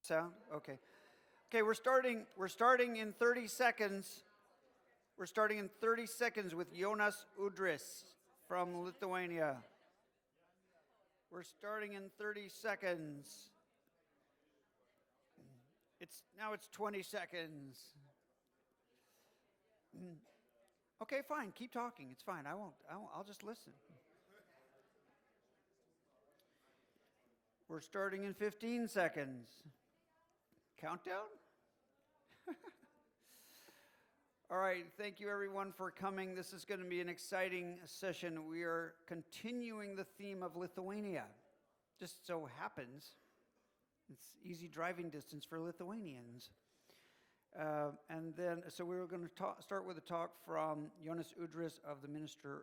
Sound? Okay. Okay, we're starting in 30 seconds. We're starting in 30 seconds with Jonas Udris from Lithuania. We're starting in 30 seconds. Now it's 20 seconds. Okay, fine. Keep talking. It's fine. I'll just listen. We're starting in 15 seconds. Countdown? All right, thank you everyone for coming. This is going to be an exciting session. We are continuing the theme of Lithuania. Just so happens, it's easy driving distance for Lithuanians. So we're going to start with a talk from Jonas Udris of the Ministry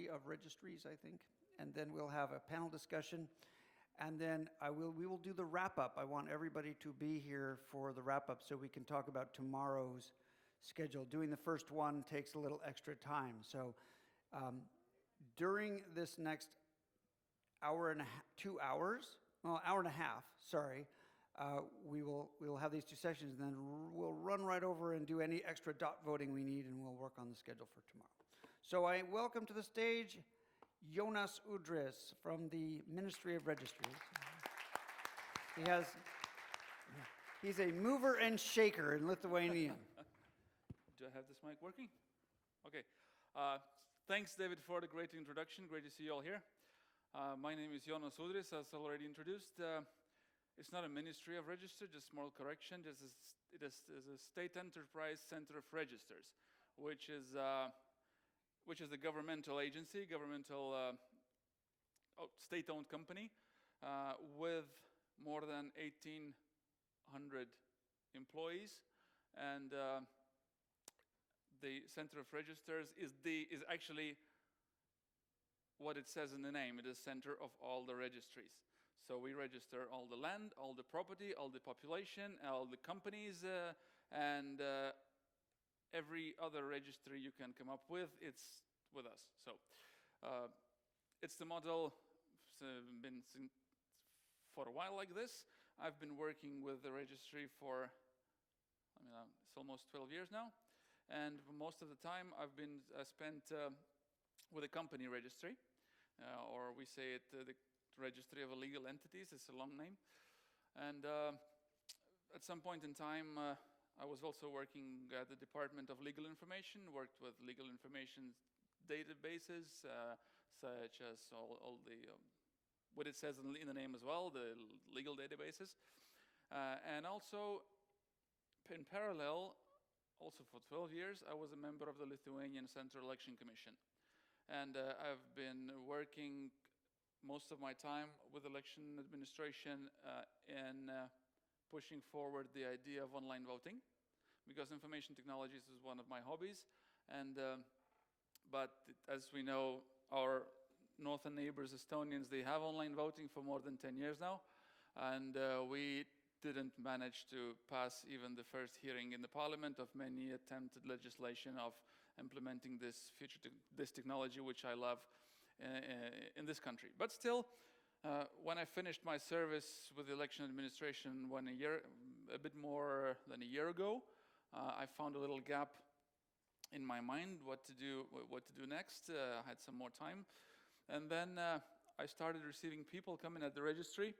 of Registries, I think. And then we'll have a panel discussion. And then we will do the wrap-up. I want everybody to be here for the wrap-up so we can talk about tomorrow's schedule. Doing the first one takes a little extra time. So during this next hour and a half, 2 hours, well, hour and a half, sorry, we will have these two sessions, and then we'll run right over and do any extra dot voting we need, and we'll work on the schedule for tomorrow. So I welcome to the stage Jonas Udris from the Ministry of Registries. He's a mover and shaker in Lithuanian. Do I have this mic working? Okay. Thanks, David, for the great introduction. Great to see you all here. My name is Jonas Udris, as already introduced. It's not a Ministry of Registers, just small correction. It is a State Enterprise Center of Registers, which is the governmental agency, state-owned company with more than 1,800 employees, and the Center of Registers is actually what it says in the name. It is center of all the registries. So we register all the land, all the property, all the population, all the companies, and every other registry you can come up with, it's with us. So it's the model. It's been for a while like this. I've been working with the registry for, it's almost 12 years now. And most of the time I've been spent with a company registry, or we say it the Registry of Legal Entities. It's a long name. And at some point in time, I was also working at the Department of Legal Information, worked with legal information databases, such as all the, what it says in the name as well, the legal databases. And also, in parallel, also for 12 years, I was a member of the Lithuanian Central Election Commission. And I've been working most of my time with election administration in pushing forward the idea of online voting, because information technologies is one of my hobbies. And but as we know, our northern neighbors, Estonians, they have online voting for more than 10 years now, and we didn't manage to pass even the first hearing in the parliament of many attempted legislation of implementing this technology, which I love in this country. But still, when I finished my service with the election administration a bit more than a year ago, I found a little gap in my mind what to do next. I had some more time, and then I started receiving people coming at the registry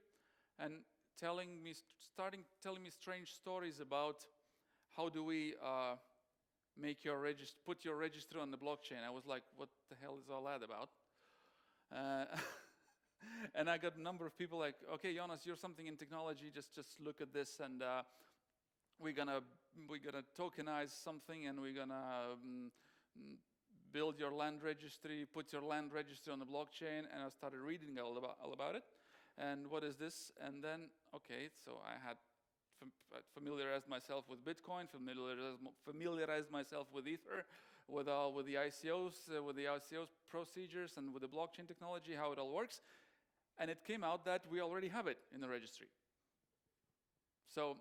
and telling me strange stories about how do we put your registry on the blockchain. I was like, what the hell is all that about? And I got a number of people like, okay, Jonas, you're something in technology. Just look at this, and we're gonna tokenize something, and we're gonna build your land registry, put your land registry on the blockchain. And I started reading all about it. And what is this? And then, okay, so I had familiarized myself with Bitcoin, familiarized myself with Ether, with the ICOs procedures, and with the blockchain technology, how it all works. And it came out that we already have it in the registry. So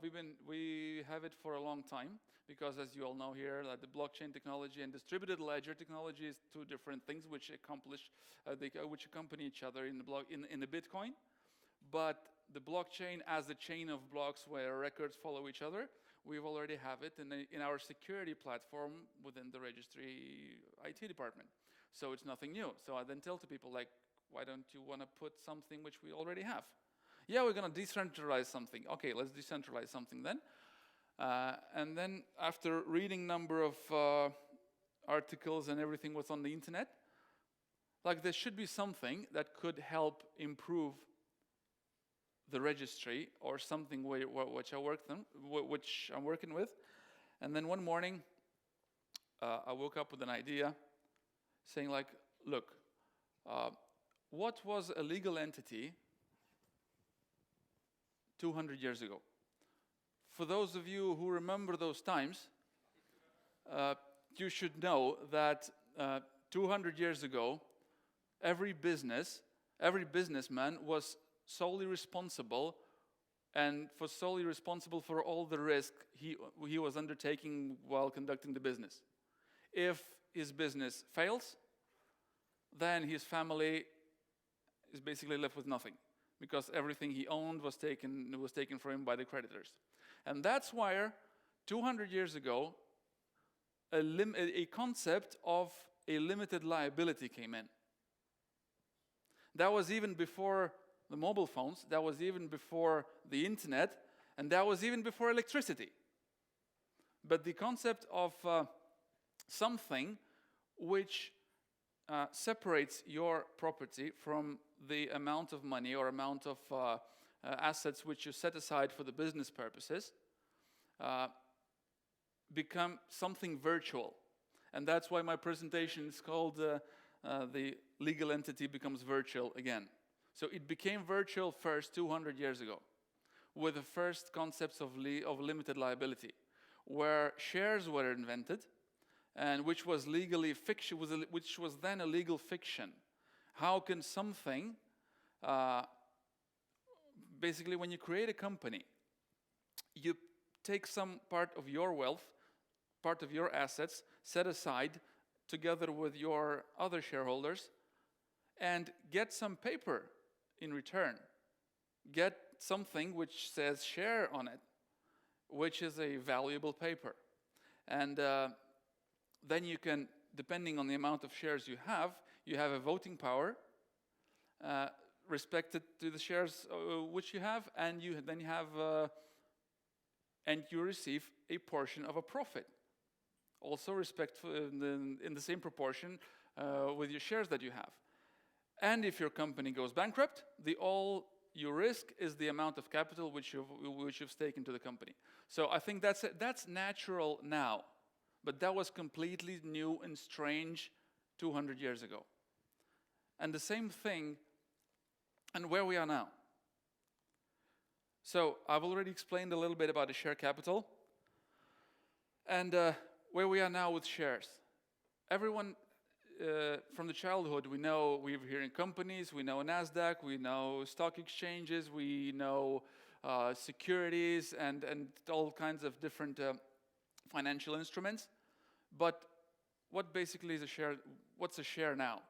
we have it for a long time, because as you all know here, the blockchain technology and distributed ledger technology is two different things which accompany each other in the Bitcoin. But the blockchain as a chain of blocks where records follow each other. We already have it in our security platform within the registry IT department. So it's nothing new. So I then tell to people, like, why don't you want to put something which we already have? Yeah, we're going to decentralize something. Okay, let's decentralize something then. And then after reading number of articles and everything what's on the internet, like there should be something that could help improve the registry or something which I'm working with. And then one morning, I woke up with an idea saying like, look, what was a legal entity 200 years ago? For those of you who remember those times, you should know that 200 years ago, every businessman was solely responsible for all the risk he was undertaking while conducting the business. If his business fails, then his family is basically left with nothing, because everything he owned was taken from him by the creditors. And that's why 200 years ago, a concept of a limited liability came in. That was even before the mobile phones, that was even before the internet, and that was even before electricity. But the concept of something which separates your property from the amount of money or amount of assets which you set aside for the business purposes become something virtual. And that's why my presentation is called the legal entity becomes virtual again. So it became virtual first 200 years ago with the first concepts of limited liability, where shares were invented, and which was legally fiction, which was then a legal fiction. How can something, basically when you create a company, you take some part of your wealth, part of your assets, set aside together with your other shareholders, and get some paper in return. Get something which says share on it, which is a valuable paper. And then you can, depending on the amount of shares you have a voting power respected to the shares which you have, and you receive a portion of a profit. Also in the same proportion with your shares that you have. And if your company goes bankrupt, all you risk is the amount of capital which you've staked into the company. So I think that's natural now, but that was completely new and strange 200 years ago. And the same thing, and where we are now. So I've already explained a little bit about the share capital, and where we are now with shares. Everyone from the childhood, we're hearing companies, we know NASDAQ, we know stock exchanges, we know securities and all kinds of different financial instruments. But what basically is a share? What's a share now?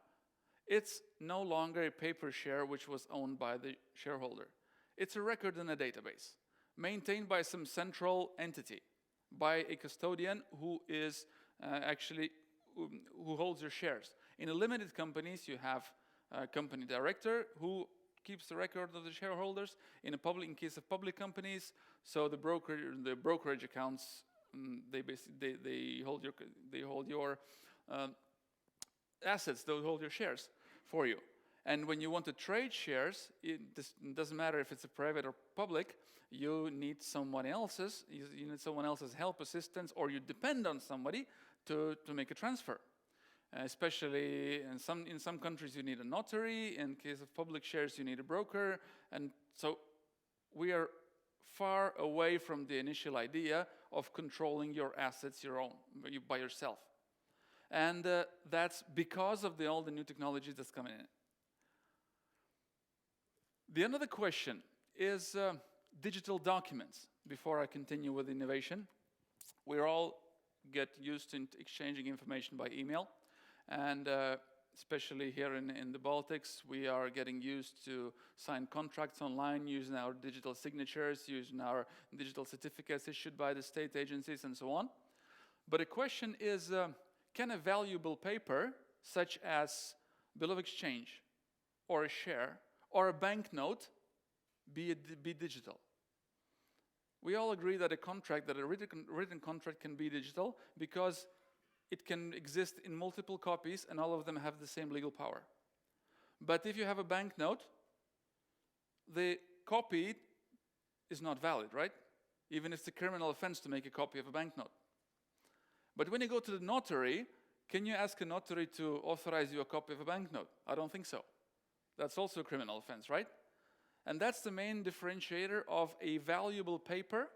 It's no longer a paper share which was owned by the shareholder. It's a record in a database, maintained by some central entity, by a custodian who is who holds your shares. In a limited companies, you have a company director who keeps the record of the shareholders. In case of public companies, so the brokerage accounts, they hold your assets, they hold your shares for you. And when you want to trade shares, it doesn't matter if it's a private or public, you need someone else's help, assistance, or you depend on somebody to make a transfer. Especially in some countries you need a notary, in case of public shares you need a broker, and so we are far away from the initial idea of controlling your assets by yourself. And that's because of all the new technologies that's coming in. The another question is digital documents. Before I continue with innovation, we all get used to exchanging information by email, and especially here in the Baltics, we are getting used to sign contracts online using our digital signatures, using our digital certificates issued by the state agencies and so on. But the question is, can a valuable paper, such as bill of exchange, or a share, or a banknote, be digital? We all agree that a written contract can be digital because it can exist in multiple copies and all of them have the same legal power. But if you have a banknote, the copy is not valid, right? Even if it's a criminal offense to make a copy of a banknote. But when you go to the notary, can you ask a notary to authorize you a copy of a banknote? I don't think so. That's also a criminal offense, right? And that's the main differentiator of a valuable paper,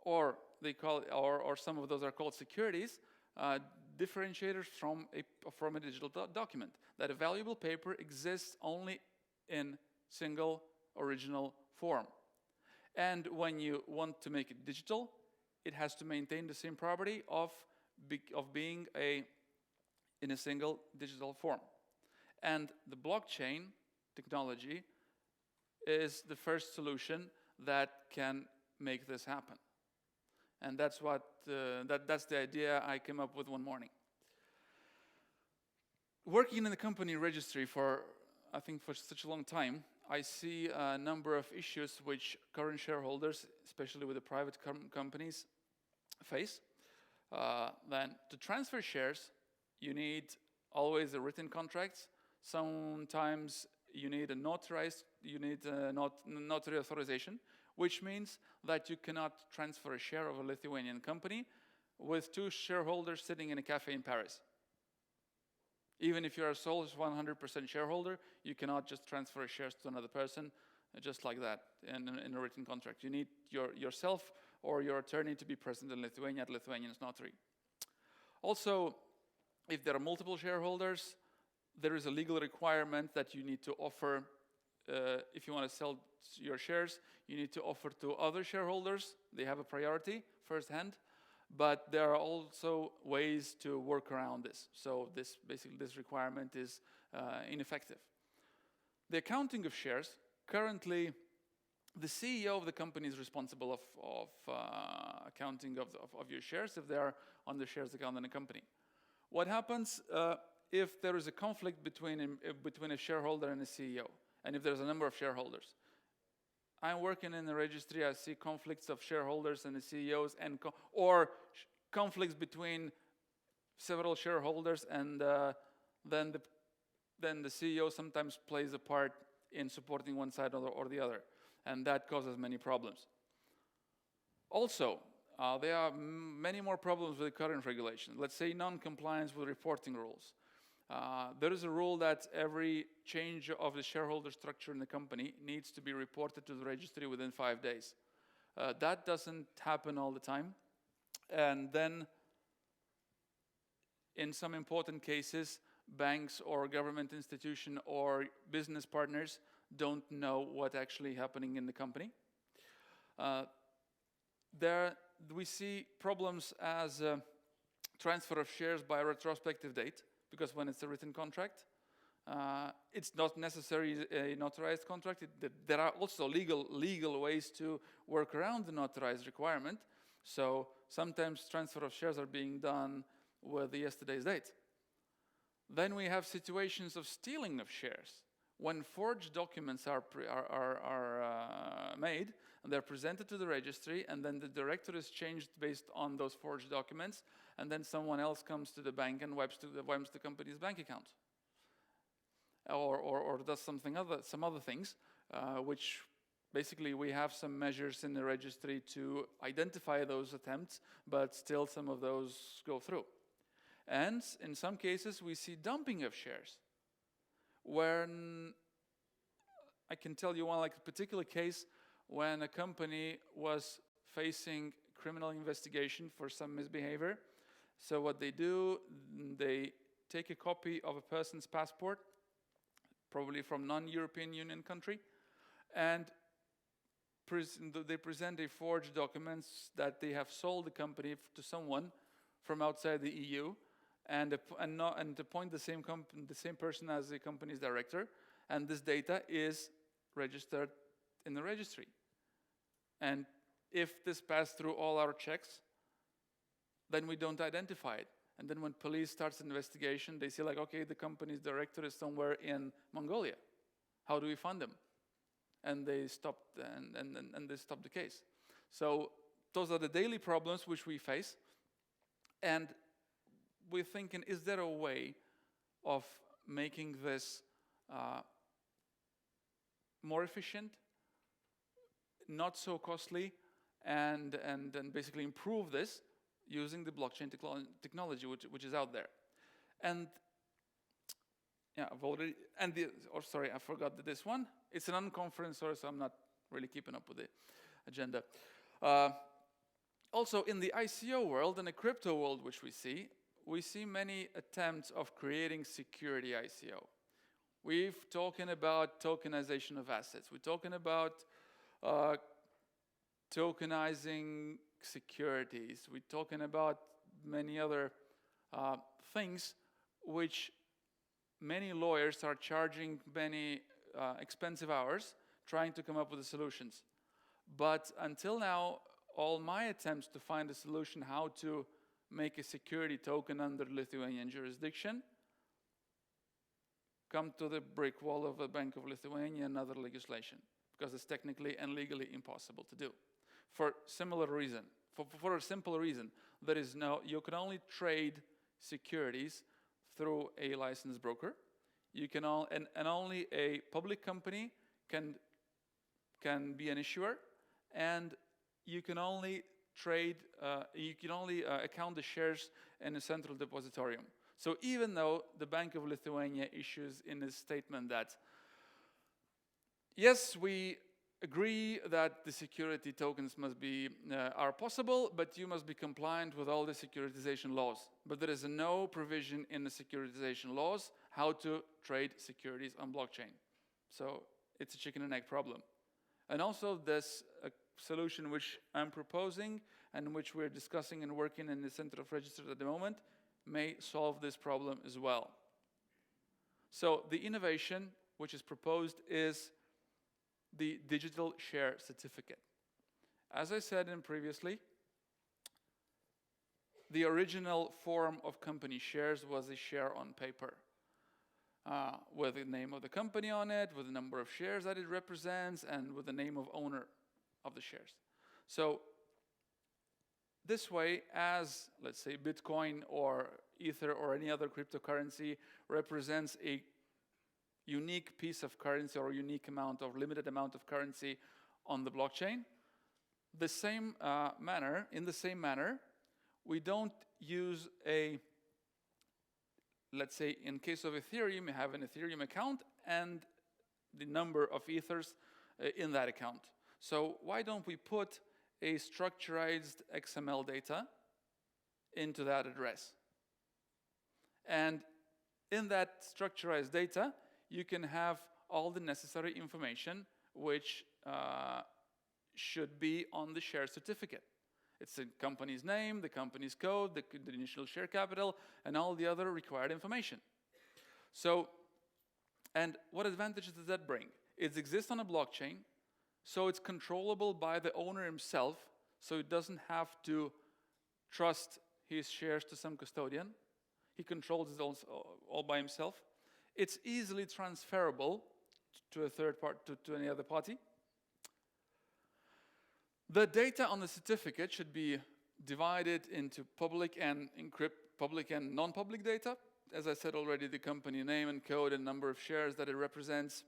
or they call it, or some of those are called securities, differentiators from a digital document. That a valuable paper exists only in single original form. And when you want to make it digital, it has to maintain the same property of being in a single digital form. And the blockchain technology is the first solution that can make this happen. And that's what that's the idea I came up with one morning. Working in the company registry for such a long time, I see a number of issues which current shareholders, especially with the private companies, face. Then to transfer shares, you need always a written contract. Sometimes you need a notary authorization, which means that you cannot transfer a share of a Lithuanian company with two shareholders sitting in a cafe in Paris. Even if you're a sole 100% shareholder, you cannot just transfer shares to another person just like that in a written contract. You need yourself or your attorney to be present in Lithuania at Lithuanian's notary. Also, if there are multiple shareholders, there is a legal requirement that you need to offer, if you want to sell your shares, you need to offer to other shareholders. They have a priority firsthand, but there are also ways to work around this. So this requirement is ineffective. The accounting of shares, currently the CEO of the company is responsible of accounting of your shares if they are on the shares account in a company. What happens if there is a conflict between a shareholder and a CEO, and if there's a number of shareholders? I'm working in the registry, I see conflicts of shareholders and the CEOs, or conflicts between several shareholders, and then the CEO sometimes plays a part in supporting one side or the other, and that causes many problems. Also, there are many more problems with the current regulation. Let's say non-compliance with reporting rules. There is a rule that every change of the shareholder structure in the company needs to be reported to the registry within 5 days. That doesn't happen all the time. And then, in some important cases, banks or government institution or business partners don't know what's actually happening in the company. There we see problems as transfer of shares by retrospective date, because when it's a written contract, it's not necessarily a notarized contract. There are also legal ways to work around the notarized requirement. So sometimes transfer of shares are being done with the yesterday's date. Then we have situations of stealing of shares. When forged documents are made, and they're presented to the registry, and then the director is changed based on those forged documents, and then someone else comes to the bank and wipes the company's bank account, or does some other things, which basically we have some measures in the registry to identify those attempts, but still some of those go through. And in some cases we see dumping of shares. When I can tell you one particular case when a company was facing criminal investigation for some misbehavior. So what they do, they take a copy of a person's passport, probably from non-European Union country, and they present a forged documents that they have sold the company to someone from outside the EU, and appoint the same person as the company's director, and this data is registered in the registry. And if this passed through all our checks, then we don't identify it. And then when police starts an investigation, they say like, okay, the company's director is somewhere in Mongolia. How do we find them? And they stopped and they stopped the case. So those are the daily problems which we face. And we're thinking, is there a way of making this more efficient, not so costly, and basically improve this using the blockchain technology which is out there? And yeah, I've already, sorry, I forgot this one. It's an unconference, so I'm not really keeping up with the agenda. Also, in the ICO world, in the crypto world, which we see many attempts of creating security ICO. We've talking about tokenization of assets. We're talking about tokenizing securities. We're talking about many other things which many lawyers are charging many expensive hours trying to come up with the solutions. But until now, all my attempts to find a solution how to make a security token under Lithuanian jurisdiction come to the brick wall of the Bank of Lithuania and other legislation, because it's technically and legally impossible to do. For a simple reason, there is you can only trade securities through a licensed broker. You can and only a public company can be an issuer, and you can only trade, account the shares in a central depositorium. So even though the Bank of Lithuania issues in a statement that, yes, we agree that the security tokens must be, are possible, but you must be compliant with all the securitization laws. But there is no provision in the securitization laws how to trade securities on blockchain. So it's a chicken and egg problem. And also this solution which I'm proposing and which we're discussing and working in the Center of Registers at the moment may solve this problem as well. So the innovation which is proposed is the digital share certificate. As I said previously, the original form of company shares was a share on paper, with the name of the company on it, with the number of shares that it represents, and with the name of owner of the shares. So this way, as let's say Bitcoin or Ether or any other cryptocurrency represents a unique piece of currency or a unique amount or limited amount of currency on the blockchain, in the same manner, we don't use let's say in case of Ethereum, you have an Ethereum account and the number of Ethers in that account. So why don't we put a structurized XML data into that address? And in that structurized data, you can have all the necessary information which should be on the share certificate. It's the company's name, the company's code, the initial share capital, and all the other required information. So, and what advantages does that bring? It exists on a blockchain, so it's controllable by the owner himself, so he doesn't have to trust his shares to some custodian. He controls it all by himself. It's easily transferable to a third party, to any other party. The data on the certificate should be divided into public and non-public data. As I said already, the company name and code and number of shares that it represents,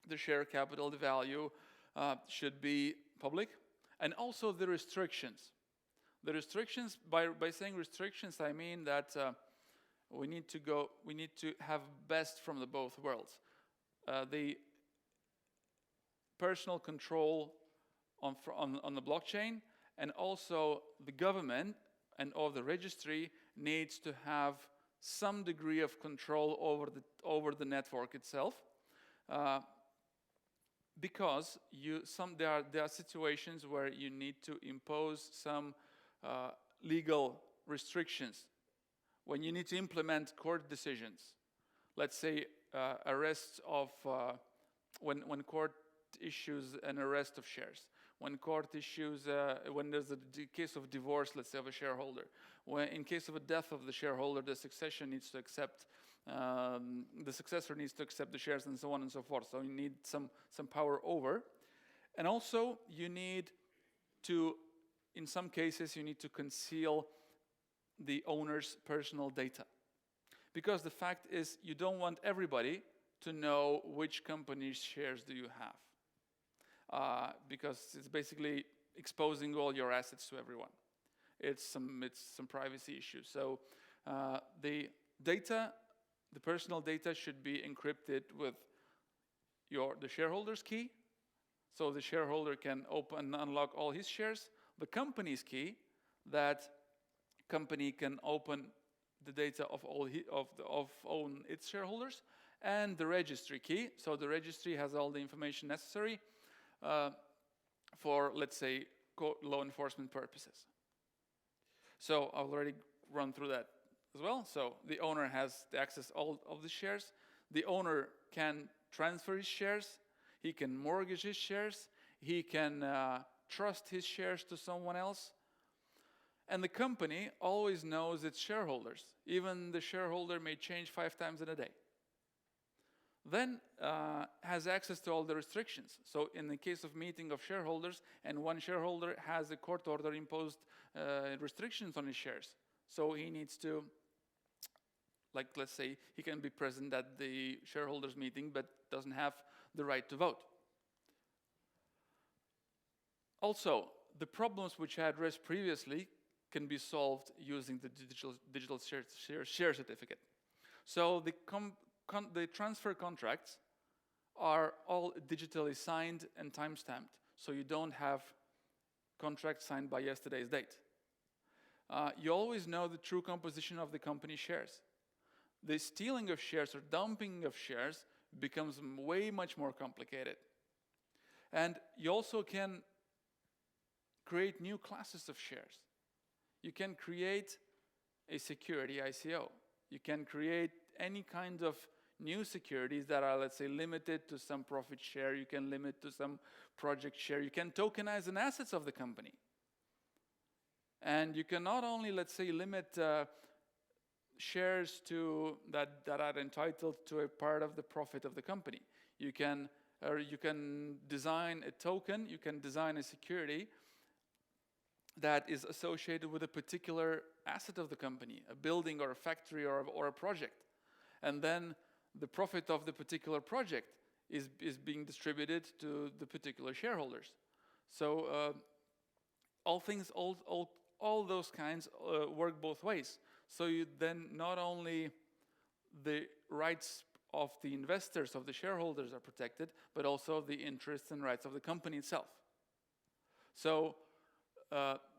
the share capital, the value, should be public. And also the restrictions. The restrictions, by saying restrictions, I mean that we need to have best from the both worlds. The personal control on the blockchain, and also the government and or the registry needs to have some degree of control over the network itself, because there are situations where you need to impose some legal restrictions when you need to implement court decisions, let's say arrests of, when court issues an arrest of shares, when court issues, when there's a case of divorce, let's say, of a shareholder, when in case of a death of the shareholder, the successor needs to accept the shares, and so on and so forth. So you need some power over. And also you need to, in some cases, you need to conceal the owner's personal data. Because the fact is, you don't want everybody to know which company's shares do you have. Because it's basically exposing all your assets to everyone. It's some privacy issues. So the data, the personal data, should be encrypted with the shareholder's key, so the shareholder can open and unlock all his shares. The company's key, that company can open the data of all its shareholders, and the registry key, so the registry has all the information necessary for, let's say, law enforcement purposes. So I've already run through that as well. So the owner has the access to all of the shares. The owner can transfer his shares. He can mortgage his shares. He can trust his shares to someone else. And the company always knows its shareholders. Even the shareholder may change 5 times in a day. Then has access to all the restrictions. So in the case of meeting of shareholders, and one shareholder has a court order imposed restrictions on his shares. So he needs to, like, let's say, he can be present at the shareholders meeting, but doesn't have the right to vote. Also, the problems which I addressed previously can be solved using the digital share certificate. So the transfer contracts are all digitally signed and time-stamped, so you don't have contracts signed by yesterday's date. You always know the true composition of the company shares. The stealing of shares or dumping of shares becomes way much more complicated. And you also can create new classes of shares. You can create a security ICO. You can create any kind of new securities that are, let's say, limited to some profit share. You can limit to some project share. You can tokenize the assets of the company. And you can not only, let's say, limit shares to that are entitled to a part of the profit of the company. You can design a token, you can design a security that is associated with a particular asset of the company, a building or a factory or a project. And then the profit of the particular project is being distributed to the particular shareholders. So all those kinds work both ways. So you then not only the rights of the investors, of the shareholders are protected, but also the interests and rights of the company itself. So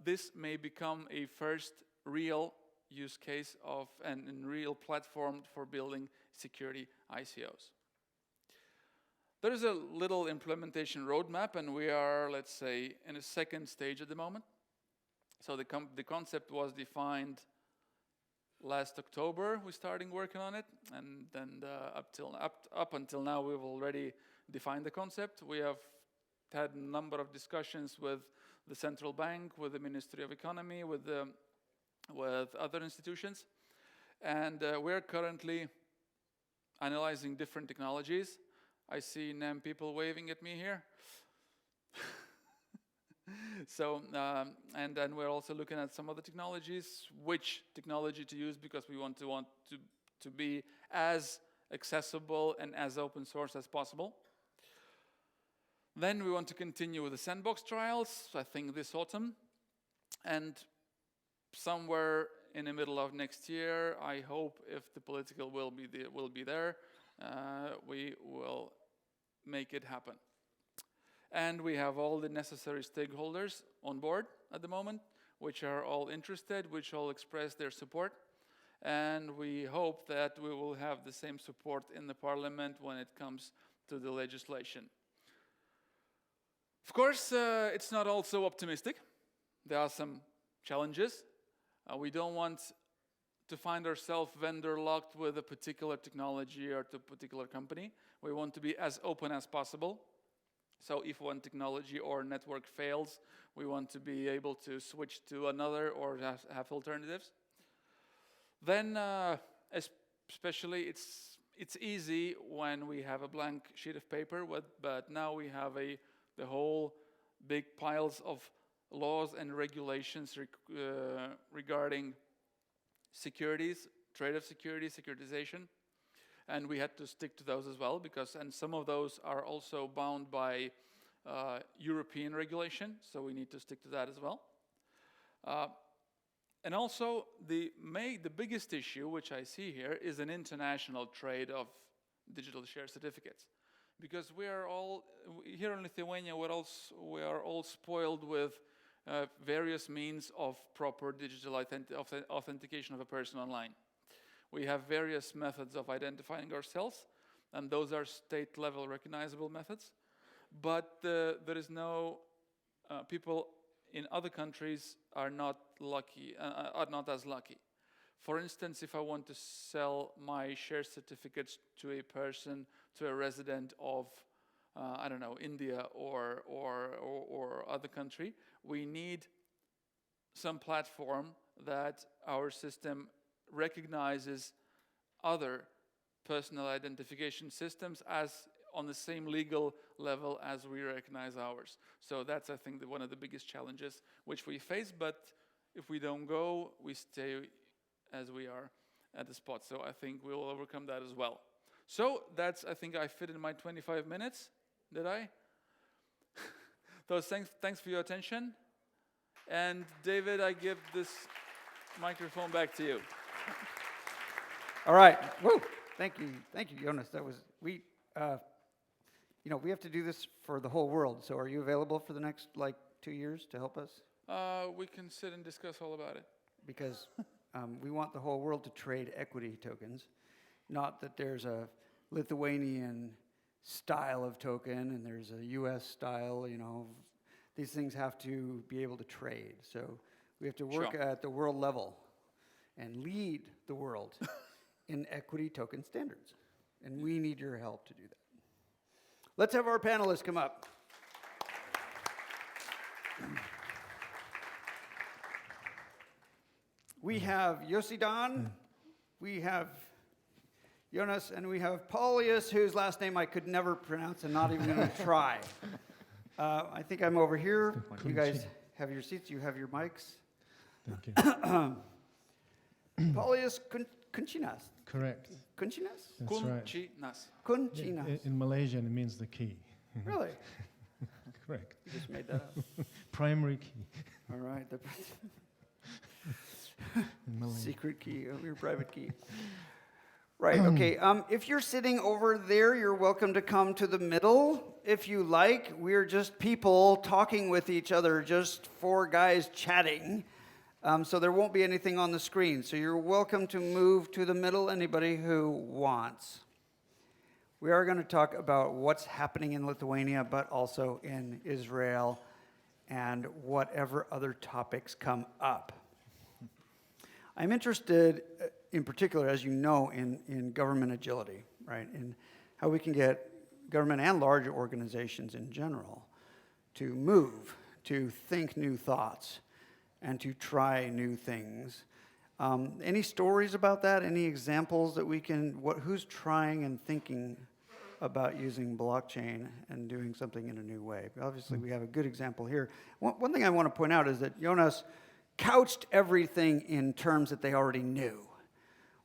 this may become a first real use case of and real platform for building security ICOs. There is a little implementation roadmap, and we are, let's say, in a second stage at the moment. So the concept was defined last October. We're starting working on it, and then up until now, we've already defined the concept. We have had a number of discussions with the central bank, with the Ministry of Economy, with other institutions, and we're currently analyzing different technologies. I see NAM people waving at me here. So, and then we're also looking at some other technologies, which technology to use, because we want to be as accessible and as open source as possible. Then we want to continue with the sandbox trials, I think this autumn. And somewhere in the middle of next year, I hope, if the political will be there, we will make it happen. And we have all the necessary stakeholders on board at the moment, which are all interested, which all express their support. And we hope that we will have the same support in the parliament when it comes to the legislation. Of course, it's not all so optimistic. There are some challenges. We don't want to find ourselves vendor locked with a particular technology or to a particular company. We want to be as open as possible. So if one technology or network fails, we want to be able to switch to another or have alternatives. Then, especially, it's easy when we have a blank sheet of paper, but now we have the whole big piles of laws and regulations regarding securities, trade of security, securitization. And we had to stick to those as well, and some of those are also bound by European regulation, so we need to stick to that as well. And also, the biggest issue, which I see here, is an international trade of digital share certificates. Because we are all, here in Lithuania, we are all spoiled with various means of proper digital authentication of a person online. We have various methods of identifying ourselves, and those are state-level recognizable methods. But there is no, people in other countries are not as lucky. For instance, if I want to sell my share certificates to a person, to a resident of, I don't know, India or other country, we need some platform that our system recognizes other personal identification systems as on the same legal level as we recognize ours. So that's, I think, one of the biggest challenges which we face, but if we don't go, we stay as we are at the spot. So I think we will overcome that as well. So that's, I think I fit in my 25 minutes. Did I? So thanks for your attention. And David, I give this microphone back to you. All right. Woo. Thank you, Jonas. That was we have to do this for the whole world. So are you available for the next 2 years to help us? We can sit and discuss all about it. Because we want the whole world to trade equity tokens, not that there's a Lithuanian style of token and there's a U.S. style. These things have to be able to trade. So we have to work at the world level and lead the world in equity token standards. And we need your help to do that. Let's have our panelists come up. We have Yossi, we have Jonas, and we have Paulius, whose last name I could never pronounce and not even going to try. I think I'm over here. You guys have your seats. You have your mics. Thank you. Paulius Kuncinas. Correct. Kuncinas? That's right. Kuncinas. In Malaysian, it means the key. Really? Correct. You just made that up. Primary key. All right. Secret key, your private key. Right, okay. If you're sitting over there, you're welcome to come to the middle if you like. We're just people talking with each other, just four guys chatting. So there won't be anything on the screen. So you're welcome to move to the middle, anybody who wants. We are going to talk about what's happening in Lithuania, but also in Israel, and whatever other topics come up. I'm interested, in particular, as you know, in government agility, right? In how we can get government and large organizations in general to move, to think new thoughts, and to try new things. Any stories about that? Any examples that we can, who's trying and thinking about using blockchain and doing something in a new way? Obviously, we have a good example here. One thing I want to point out is that Jonas couched everything in terms that they already knew.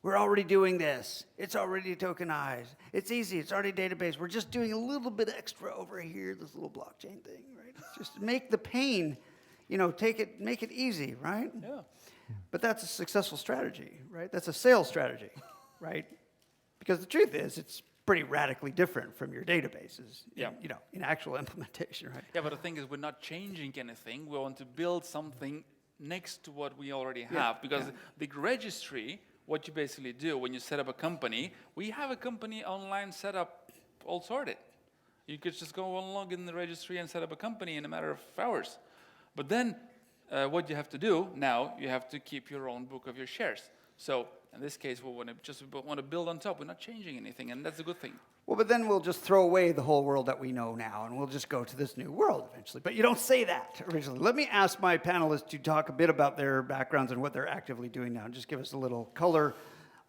We're already doing this. It's already tokenized. It's easy. It's already database. We're just doing a little bit extra over here, this little blockchain thing, right? It's just make the pain, make it easy, right? Yeah. But that's a successful strategy, right? That's a sales strategy, right? Because the truth is, it's pretty radically different from your databases, in actual implementation, right? Yeah, but the thing is, we're not changing anything. We want to build something next to what we already have, because the registry, what you basically do when you set up a company, we have a company online set up, all sorted. You could just go and log in the registry and set up a company in a matter of hours. But then what you have to do now, you have to keep your own book of your shares. So in this case, we want to build on top. We're not changing anything, and that's a good thing. Well, but then we'll just throw away the whole world that we know now, and we'll just go to this new world eventually. But you don't say that originally. Let me ask my panelists to talk a bit about their backgrounds and what they're actively doing now. Just give us a little color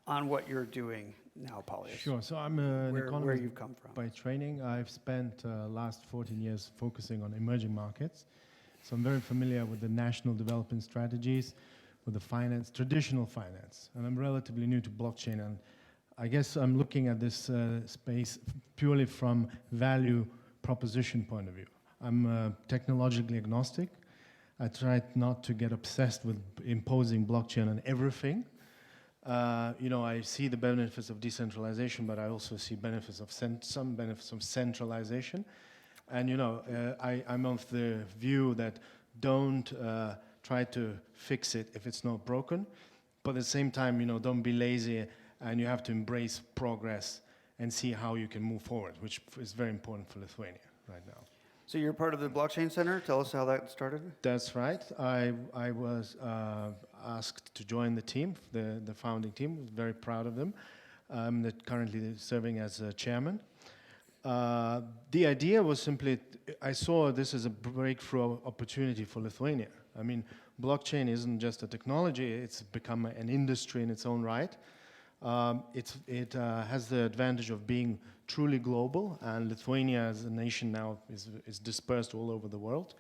on what you're doing now, Paulius. Sure. So I'm an economist where you've come from. by training. I've spent last 14 years focusing on emerging markets. So I'm very familiar with the national development strategies, with the finance, traditional finance. And I'm relatively new to blockchain. And I guess I'm looking at this space purely from value proposition point of view. I'm technologically agnostic. I try not to get obsessed with imposing blockchain on everything. I see the benefits of decentralization, but I also see benefits of some benefits of centralization. And I'm of the view that don't try to fix it if it's not broken, but at the same time, don't be lazy, and you have to embrace progress and see how you can move forward, which is very important for Lithuania right now. So you're part of the Blockchain Center. Tell us how that started. That's right. I was asked to join the team, the founding team. Very proud of them. I'm currently serving as chairman. The idea was simply, I saw this as a breakthrough opportunity for Lithuania. I mean, blockchain isn't just a technology, it's become an industry in its own right. It has the advantage of being truly global, and Lithuania as a nation now is dispersed all over the world.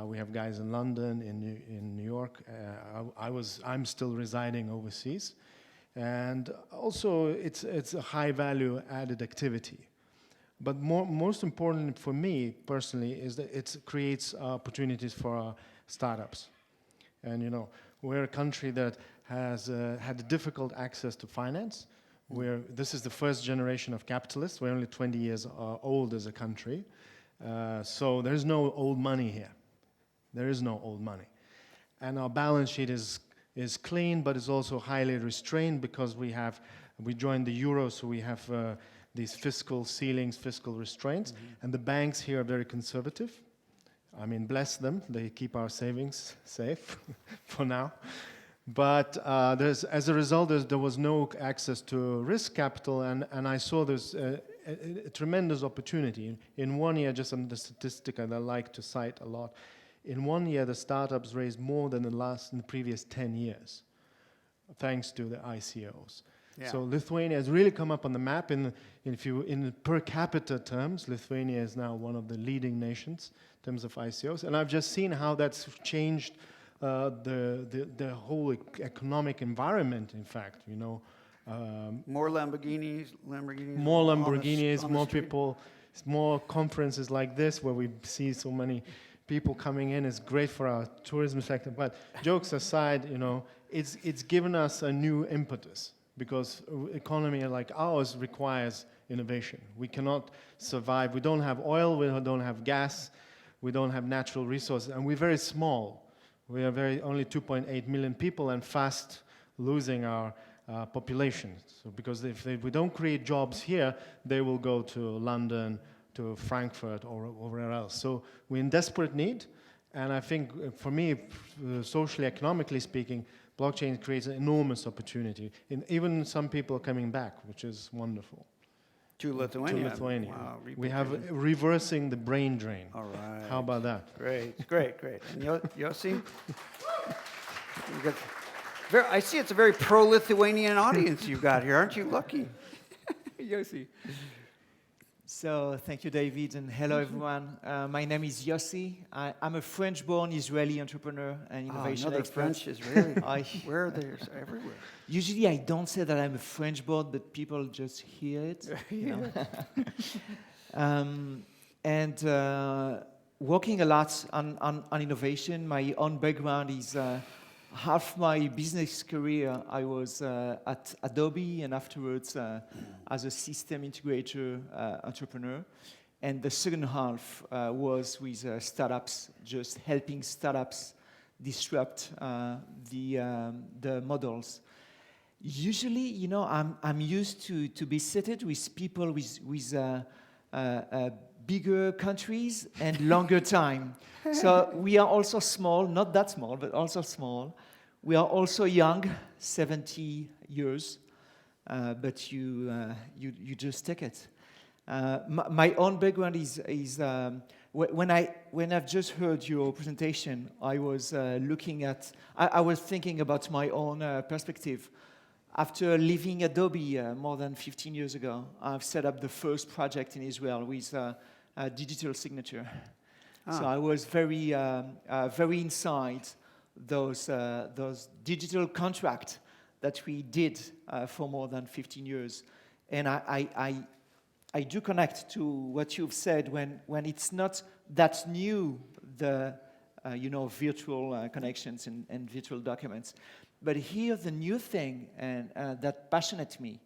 We have guys in London, in New York. I'm still residing overseas. And also, it's a high value added activity. But most important for me personally is that it creates opportunities for our startups. And we're a country that has had difficult access to finance. This is the first generation of capitalists. We're only 20 years old as a country. So there's no old money here. There is no old money. And our balance sheet is clean, but it's also highly restrained because we joined the euro, so we have these fiscal ceilings, fiscal restraints. Mm-hmm. And the banks here are very conservative. I mean, bless them. They keep our savings safe for now. But as a result, there was no access to risk capital, and I saw there's a tremendous opportunity. In 1 year, just on the statistic that I like to cite a lot, in 1 year, the startups raised more than in the previous 10 years, thanks to the ICOs. Yeah. So Lithuania has really come up on the map. In per capita terms, Lithuania is now one of the leading nations in terms of ICOs, and I've just seen how that's changed the whole economic environment. In fact, more Lamborghinis, more people, more conferences like this where we see so many people coming in. Is great for our tourism sector. But jokes aside, it's given us a new impetus. Because economy like ours requires innovation. We cannot survive. We don't have oil, we don't have gas, we don't have natural resources, and we're very small. We are only 2.8 million people and fast losing our population. So because if we don't create jobs here, they will go to London, to Frankfurt, or wherever else. So we're in desperate need, and I think for me, socially, economically speaking, blockchain creates an enormous opportunity. Even some people are coming back, which is wonderful. To Lithuania. Wow, we have reversing the brain drain. All right. How about that? Great. And Yossi? I see it's a very pro-Lithuanian audience you've got here. Aren't you lucky? Yossi. So thank you, David, and hello, everyone. My name is Yossi. I'm a French-born Israeli entrepreneur and innovation another expert. French Israeli. Where are they? Everywhere. Usually, I don't say that I'm a French-born, but people just hear it. Working a lot on innovation. My own background is half my business career. I was at Adobe, and afterwards as a system integrator entrepreneur. And the second half was with startups, just helping startups disrupt the models. Usually, I'm used to be seated with people with bigger countries and longer time. So we are also small, not that small, but also small. We are also young, 70 years, but you just take it. My own background is when I've just heard your presentation, I was I was thinking about my own perspective. After leaving Adobe more than 15 years ago, I've set up the first project in Israel with a digital signature. So I was very inside those digital contracts that we did for more than 15 years. And I do connect to what you've said when it's not that new, the virtual connections and virtual documents. But here the new thing and that passionates me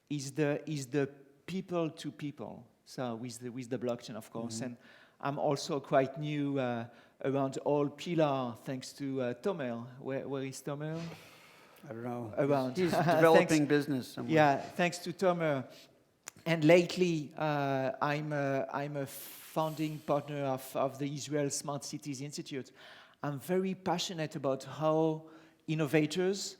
is the people to people. So with the blockchain, of course. And I'm also quite new around all pillar, thanks to Tomer. Where is Tomer? I don't know. Around. He's developing business somewhere. Yeah, thanks to Tomer. And lately, I'm a founding partner of the Israel Smart Cities Institute. I'm very passionate about how innovators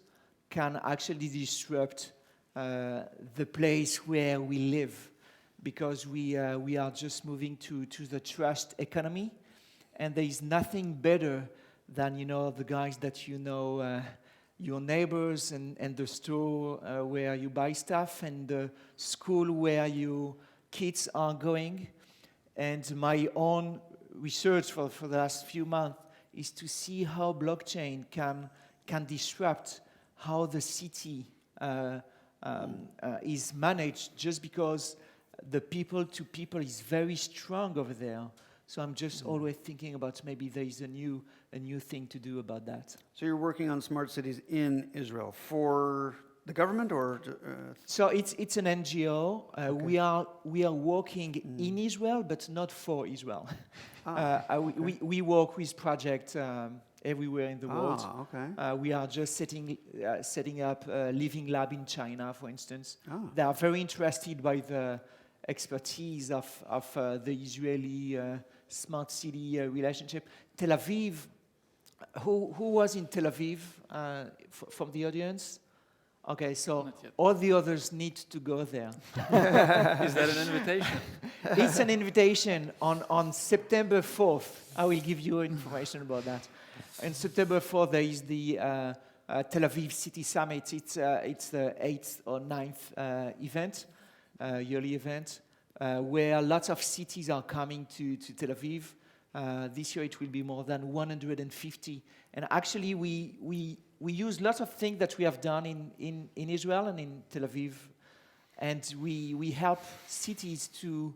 can actually disrupt the place where we live, because we are just moving to the trust economy, and there is nothing better than the guys that your neighbors and the store where you buy stuff and the school where your kids are going. And my own research for the last few months is to see how blockchain can disrupt how the city is managed, just because the people to people is very strong over there. So I'm just always thinking about maybe there is a new thing to do about that. So you're working on smart cities in Israel for the government, or? So it's an NGO. Okay. We are working in Israel, but not for Israel. We work with projects everywhere in the world. Okay. We are just setting up a living lab in China, for instance. They are very interested by the expertise of the Israeli smart city relationship. Tel Aviv, who was in Tel Aviv from the audience? Okay, so all the others need to go there. Is that an invitation? It's an invitation on September 4th. I will give you information about that. On September 4th, there is the Tel Aviv City Summit. It's the 8th or 9th event, yearly event, where lots of cities are coming to Tel Aviv. This year it will be more than 150. And actually we use lots of things that we have done in Israel and in Tel Aviv. And we help cities to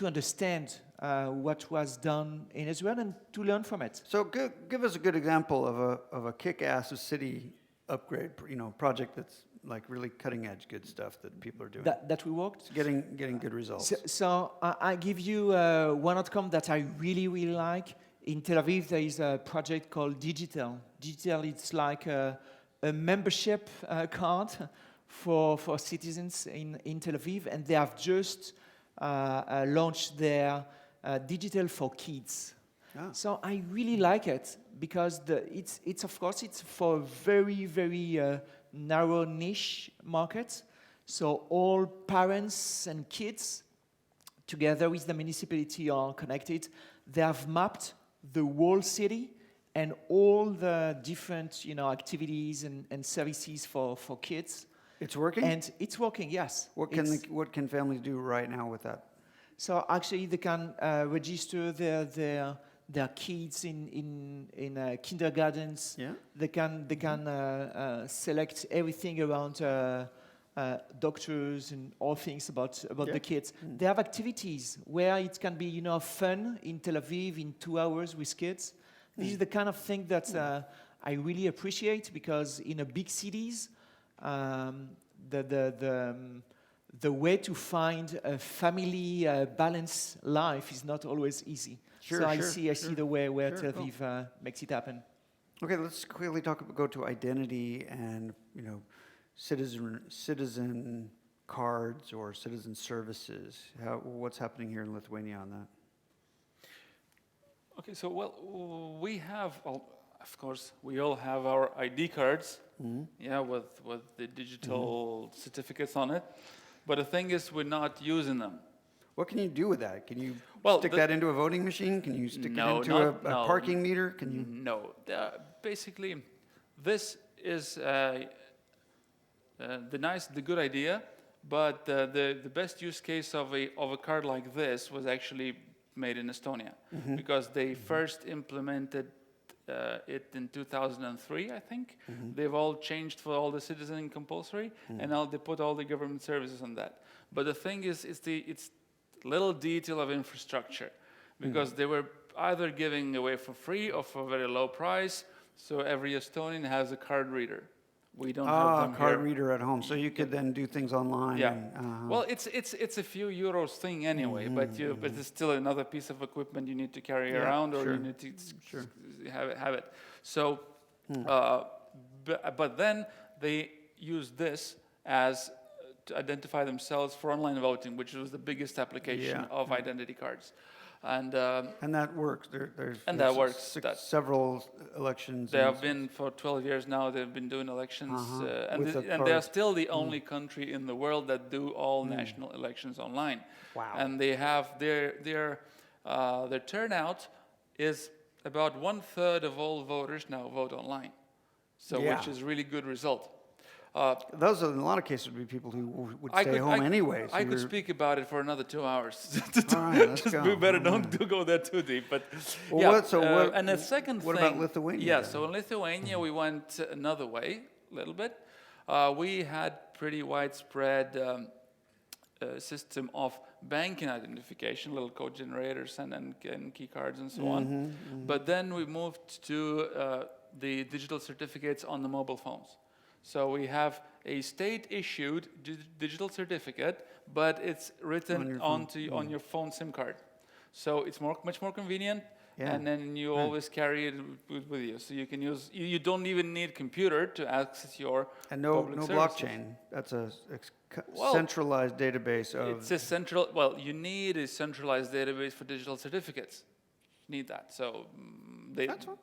understand what was done in Israel and to learn from it. So give us a good example of a kick-ass city upgrade, project that's like really cutting-edge good stuff that people are doing. That we worked? Getting good results. So I give you one outcome that I really, really like. In Tel Aviv, there is a project called Digital. Digital, it's like a membership card for citizens in Tel Aviv, and they have just launched their Digital for Kids. So I really like it because it's of course it's for a very, very narrow niche market. So all parents and kids together with the municipality are connected. They have mapped the whole city and all the different activities and services for kids. It's working? And it's working, yes. What can families do right now with that? So actually they can register their kids in kindergartens. Yeah. They can select everything around doctors and all things about the kids. They have activities where it can be fun in Tel Aviv in 2 hours with kids. This is the kind of thing that I really appreciate, because in a big cities the way to find a family balanced life is not always easy. I see the way where Tel Aviv makes it happen. Okay, let's quickly go to identity and citizen cards or citizen services. What's happening here in Lithuania on that? Okay, so we have of course, we all have our ID cards, yeah, with the digital certificates on it. But the thing is, we're not using them. What can you do with that? Can you Well, stick that into a voting machine? Can you stick No, it into not- a no. parking meter? Can you? No. Basically, this is the good idea, but the best use case of a card like this was actually made in Estonia, because they first implemented it in 2003, I think. They've all changed for all the citizen compulsory, and now they put all the government services on that. But the thing is, it's little detail of infrastructure, because they were either giving away for free or for a very low price. So every Estonian has a card reader. We don't have them card here. reader at home, so you could then do things online. Yeah. And, Well, it's a few euros thing anyway, but it's still another piece of equipment you need to carry around, or sure, you need to have it. So, but then they use this as to identify themselves for online voting, which was the biggest application of identity cards. And that works. that works. Several elections. they have been for 12 years now. They've been doing elections, and With the they are cards. still the only country in the world that do all national elections online. Wow. And they have their turnout is about 1/3 of all voters now vote online. So which is really good result. Those, in a lot of cases, would be people who would I stay could- home I- anyway. so I could you're- speak about it for another 2 hours. All right, let's Just go. we better All don't go there too deep. But Well, yeah. what- And the second what thing. about Lithuania Yeah. then? So in Lithuania, we went another way a little bit. We had pretty widespread system of banking identification, little code generators and key cards and so on. But then we moved to the digital certificates on the mobile phones. So we have a state-issued digital certificate, but it's written on your phone SIM card. So it's much more convenient, and then you always carry it with you. So you can use. You don't even need computer to access your And no public services. blockchain. That's a centralized database of. It's a central. Well, you need a centralized database for digital certificates. You need that. So That's what.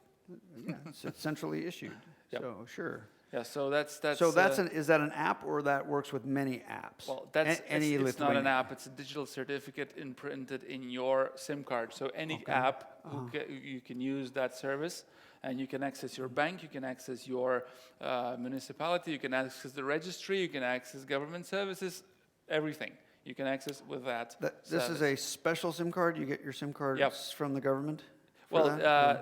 Yeah, it's centrally issued. Yep. So sure. Yeah. So that's. So is that an app, or that works with many apps? Well, it's not an app. It's a digital certificate imprinted in your SIM card. So any app, you can use that service, and you can access your bank, you can access your municipality, you can access the registry, you can access government services, everything. You can access with that. This is a special SIM card. You get your SIM cards from the government. Well,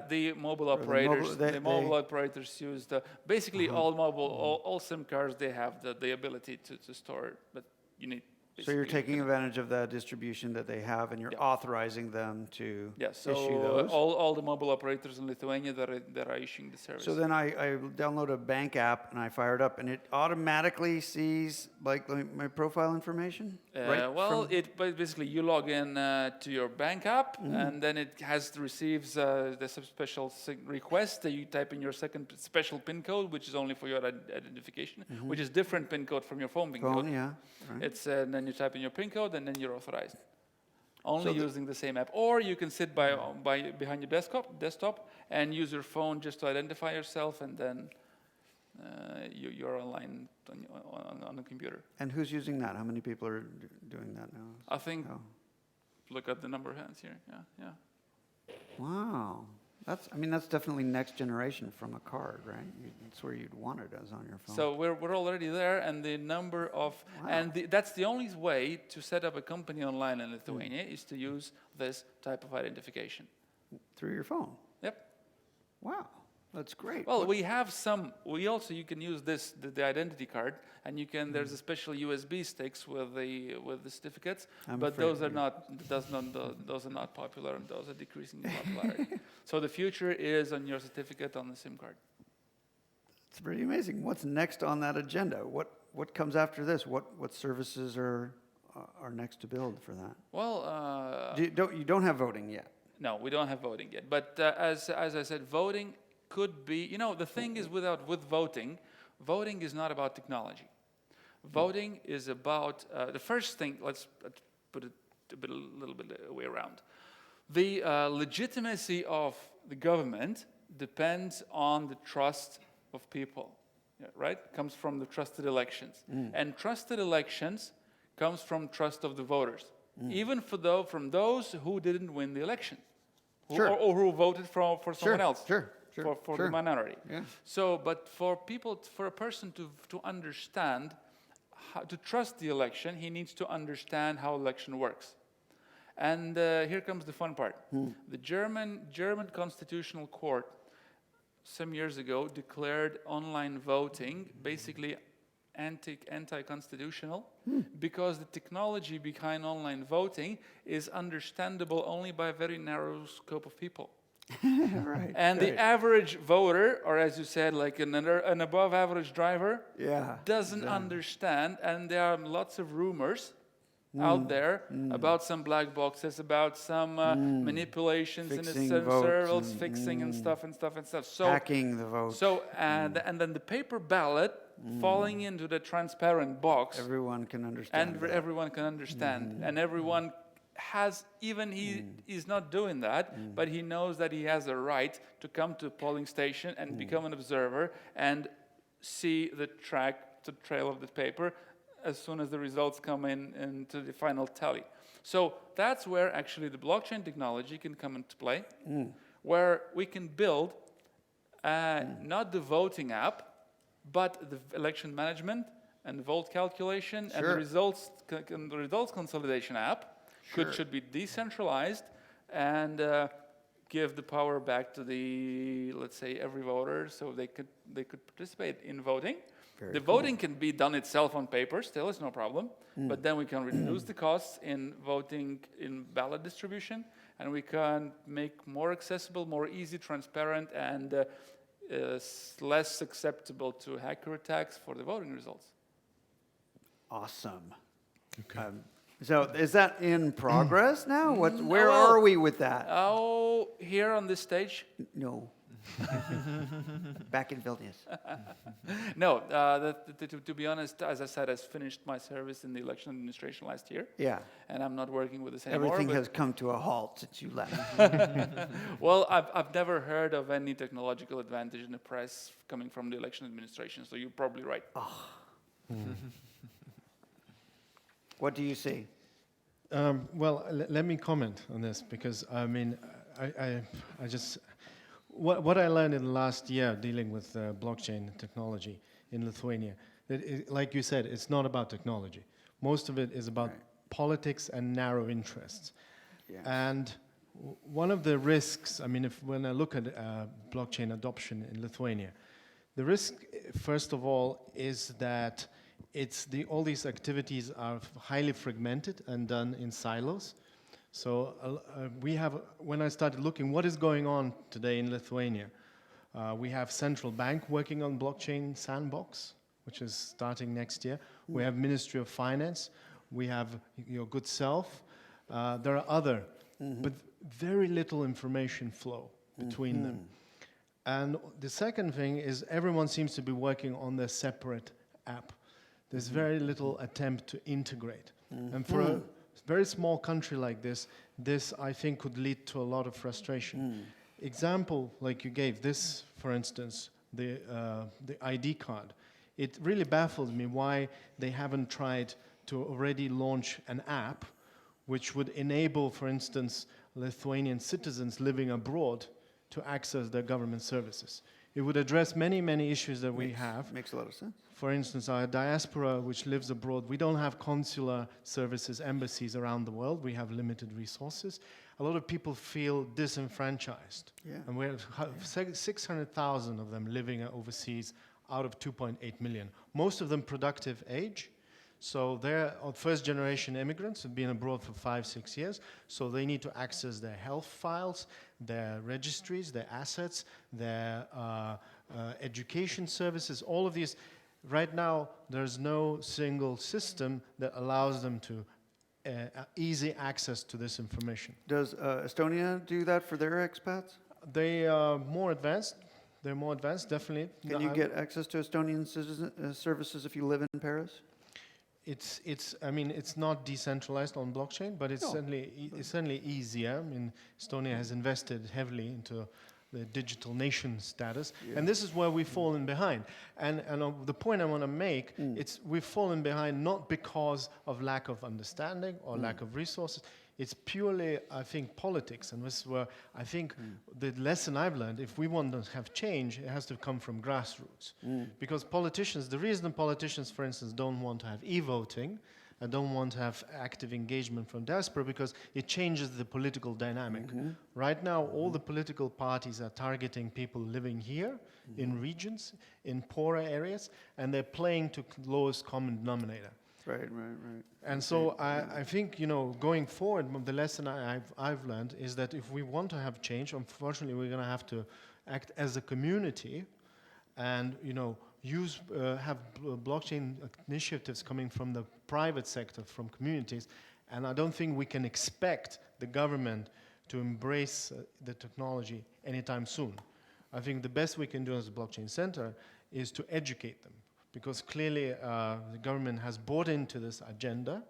the mobile operators, mobile operators use basically all SIM cards. They have the ability to store it, but you need. So you're taking advantage of that distribution that they have, and you're authorizing them to so issue those. all the mobile operators in Lithuania that are issuing the service. So then I download a bank app and I fire it up, and it automatically sees like my profile information. It basically you log in to your bank app, and then it receives the special request that you type in your second special PIN code, which is only for your identification, which is different PIN code from your phone PIN code. Yeah. Right. It's and then you type in your PIN code, and then you're authorized. Only using the same app, or you can sit behind your desktop and use your phone just to identify yourself, and then you're online on the computer. And who's using that? How many people are doing that now? I think. Look at the number of hands here. Yeah. Wow. That's definitely next generation from a card, right? That's where you'd want it as on your phone. So we're already there, and the number of that's the only way to set up a company online in Lithuania is to use this type of identification through your phone. Yep. Wow, that's great. Well, we have some. You can use the identity card, and you can. There's a special USB sticks with the certificates, but those are not popular, and those are decreasing in popularity. So the future is on your certificate on the SIM card. It's pretty amazing. What's next on that agenda? What comes after this? What services are next to build for that? Well, you don't have voting yet. No, we don't have voting yet. But as I said, voting could be. The thing is, with voting is not about technology. Voting is about the first thing. Let's put it a little bit way around. The legitimacy of the government depends on the trust of people, right? Comes from the trusted elections. And trusted elections comes from trust of the voters, even from those who didn't win the election, or who voted for someone else, for the minority. Yeah. So, but for a person to understand, how to trust the election, he needs to understand how election works. And here comes the fun part. The German Constitutional Court some years ago declared online voting basically anti-constitutional because the technology behind online voting is understandable only by a very narrow scope of people. Right. And the average voter, or as you said, like an above average driver, doesn't understand, and there are lots of rumors out there about some black boxes, about some manipulations in the servers, fixing and stuff. So hacking the vote. So and then the paper ballot falling into the transparent box. Everyone can understand. And everyone can understand, and everyone has, even he is not doing that, but he knows that he has a right to come to a polling station and become an observer and see the trail of the paper as soon as the results come into the final tally. So that's where actually the blockchain technology can come into play, where we can build not the voting app, but the election management and the vote calculation and the results consolidation app. Should be decentralized and give the power back to let's say, every voter, so they could participate in voting. The voting can be done itself on paper, still, it's no problem. But then we can reduce the costs in voting in ballot distribution, and we can make more accessible, more easy, transparent, and less susceptible to hacker attacks for the voting results. Awesome. Okay. So is that in progress now? Where are we with that? Oh, here on this stage? No. Back in Vilnius. No, to be honest, as I said, I finished my service in the election administration last year. Yeah. And I'm not working with this anymore. Everything has come to a halt since you left. Well, I've never heard of any technological advantage in the press coming from the election administration, so you're probably right. What do you see? Well, let me comment on this, because I mean, I just what I learned in the last year dealing with blockchain technology in Lithuania, like you said, it's not about technology. Most of it is about politics and narrow interests. Yeah. And one of the risks, I mean, when I look at blockchain adoption in Lithuania, the risk, first of all, is that all these activities are highly fragmented and done in silos. So when I started looking what is going on today in Lithuania, we have central bank working on blockchain sandbox, which is starting next year. We have Ministry of Finance. We have your good self. There are other, but very little information flow between them. And the second thing is everyone seems to be working on their separate app. There's very little attempt to integrate. And for a very small country like this, I think could lead to a lot of frustration. Example, like you gave, this, for instance, the ID card. It really baffled me why they haven't tried to already launch an app which would enable, for instance, Lithuanian citizens living abroad to access their government services. It would address many, many issues that we have. Makes a lot of sense. For instance, our diaspora, which lives abroad, we don't have consular services, embassies around the world. We have limited resources. A lot of people feel disenfranchised. Yeah. And we have 600,000 of them living overseas out of 2.8 million. Most of them productive age. So they're first-generation immigrants who've been abroad for 5-6 years. So they need to access their health files, their registries, their assets, their education services, all of these. Right now, there's no single system that allows them to easy access to this information. Does Estonia do that for their expats? They are more advanced. They're more advanced, definitely. Can you get access to Estonian services if you live in Paris? I mean, it's not decentralized on blockchain, but it's certainly easier. I mean, Estonia has invested heavily into the digital nation status, and this is where we've fallen behind. And the point I want to make, it's we've fallen behind not because of lack of understanding or lack of resources. It's purely, I think, politics, and this is where I think the lesson I've learned, if we want to have change, it has to come from grassroots. Because politicians, the reason politicians, for instance, don't want to have e-voting, and don't want to have active engagement from diaspora, because it changes the political dynamic. Right now, all the political parties are targeting people living here, in regions, in poorer areas, and they're playing to lowest common denominator. Right. And so I think, going forward, the lesson I've learned is that if we want to have change, unfortunately, we're going to have to act as a community and, have blockchain initiatives coming from the private sector, from communities. And I don't think we can expect the government to embrace the technology anytime soon. I think the best we can do as a blockchain center is to educate them. Because clearly the government has bought into this agenda.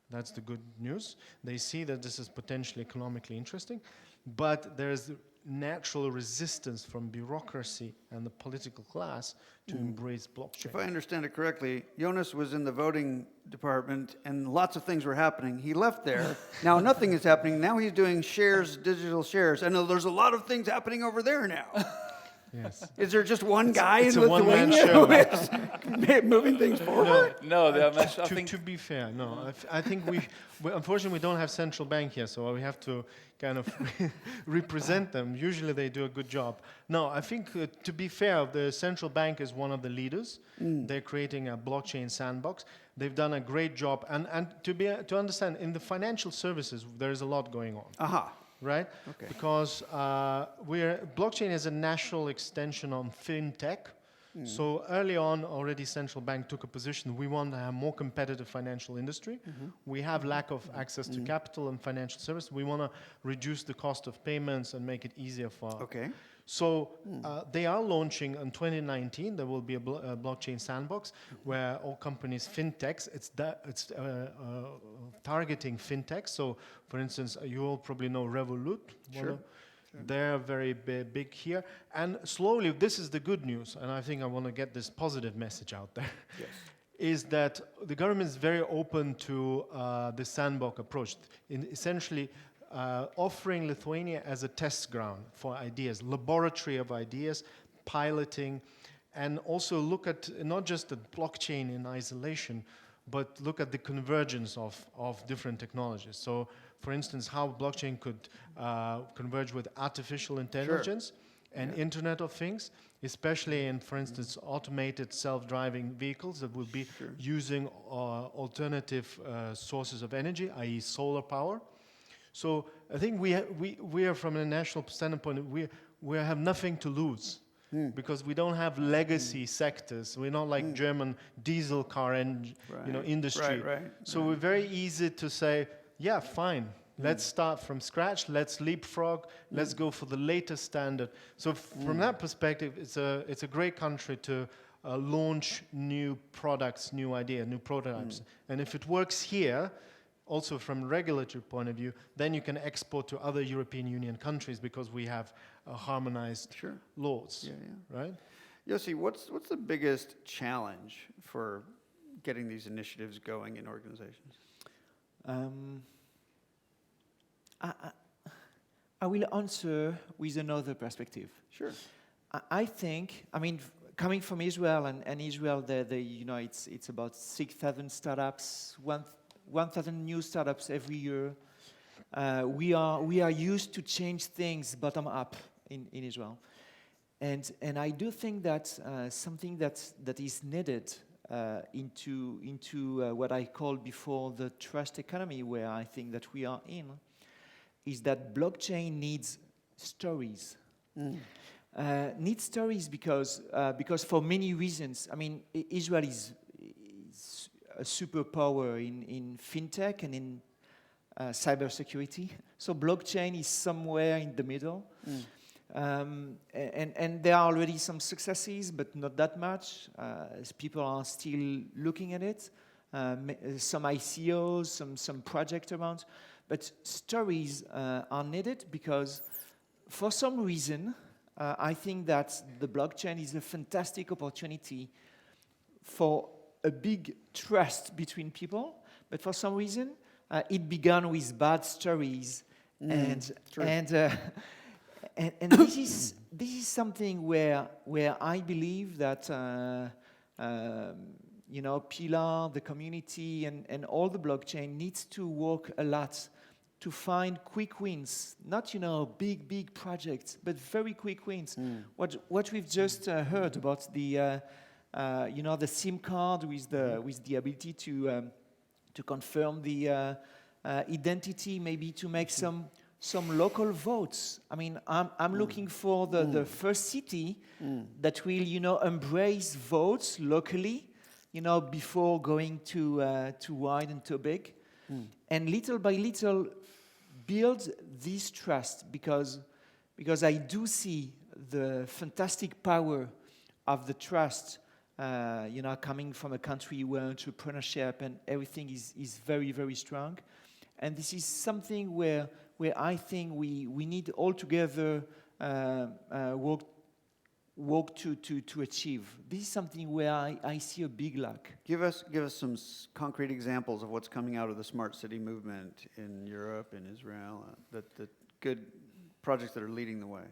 That's the good news. They see that this is potentially economically interesting, but there's natural resistance from bureaucracy and the political class to embrace blockchain. If I understand it correctly, Jonas was in the voting department and lots of things were happening. He left there. Now nothing is happening. Now he's doing shares, digital shares. I know there's a lot of things happening over there now. Yes. Is there just one guy it's in a one-man Lithuania show. who is moving things forward? No, there are I think To be fair, no. I think we unfortunately we don't have central bank here, so we have to kind of represent them. Usually they do a good job. No, I think to be fair, the central bank is one of the leaders. They're creating a blockchain sandbox. They've done a great job, and to understand, in the financial services there is a lot going on. Aha. Right? Okay. Because blockchain is a natural extension on fintech. So early on, already central bank took a position. We want to have more competitive financial industry. We have lack of access to capital and financial service. We want to reduce the cost of payments and make it easier for. Okay. So they are launching in 2019. There will be a blockchain sandbox where all companies, fintechs, it's targeting fintechs. So, for instance, you all probably know Revolut. Sure. They're very big here. And slowly, this is the good news, and I think I want to get this positive message out there. Yes. Is that the government is very open to the sandbox approach. Essentially, offering Lithuania as a test ground for ideas, laboratory of ideas, piloting, and also look at not just the blockchain in isolation, but look at the convergence of different technologies. So, for instance, how blockchain could converge with artificial intelligence and Internet of Things, especially in, for instance, automated self-driving vehicles that will be using alternative sources of energy, i.e. solar power. So I think we are, from a national standpoint, we have nothing to lose because we don't have legacy sectors. We're not like German diesel car industry. So we're very easy to say, yeah, fine. Let's start from scratch. Let's leapfrog. Let's go for the latest standard. So from that perspective, it's a great country to launch new products, new ideas, new prototypes. And if it works here, also from a regulatory point of view, then you can export to other European Union countries because we have harmonized laws, right? Yossi, what's the biggest challenge for getting these initiatives going in organizations? I will answer with another perspective. Sure. I think, coming from Israel, and Israel, it's about 6,000 startups, 1,000 new startups every year. We are used to change things bottom up in Israel, and I do think that something that is needed into what I called before the trust economy, where I think that we are in, is that blockchain needs stories. Needs stories because for many reasons. Israel is a superpower in fintech and in cybersecurity. So blockchain is somewhere in the middle. And there are already some successes, but not that much. People are still looking at it. Some ICOs, some project around. But stories are needed because for some reason, I think that the blockchain is a fantastic opportunity for a big trust between people, but for some reason, it began with bad stories, and this is something where I believe that Pilar, the community, and all the blockchain needs to work a lot to find quick wins, not big projects, but very quick wins. What we've just heard about the SIM card with the ability to confirm the identity, maybe to make some local votes. I mean, I'm looking for the first city that will embrace votes locally, before going too wide and too big, and little by little build this trust, because I do see the fantastic power of the trust, coming from a country where entrepreneurship and everything is very, very strong. And this is something where I think we need all together work to achieve. This is something where I see a big lack. Give us some concrete examples of what's coming out of the smart city movement in Europe, in Israel, the good projects that are leading the way.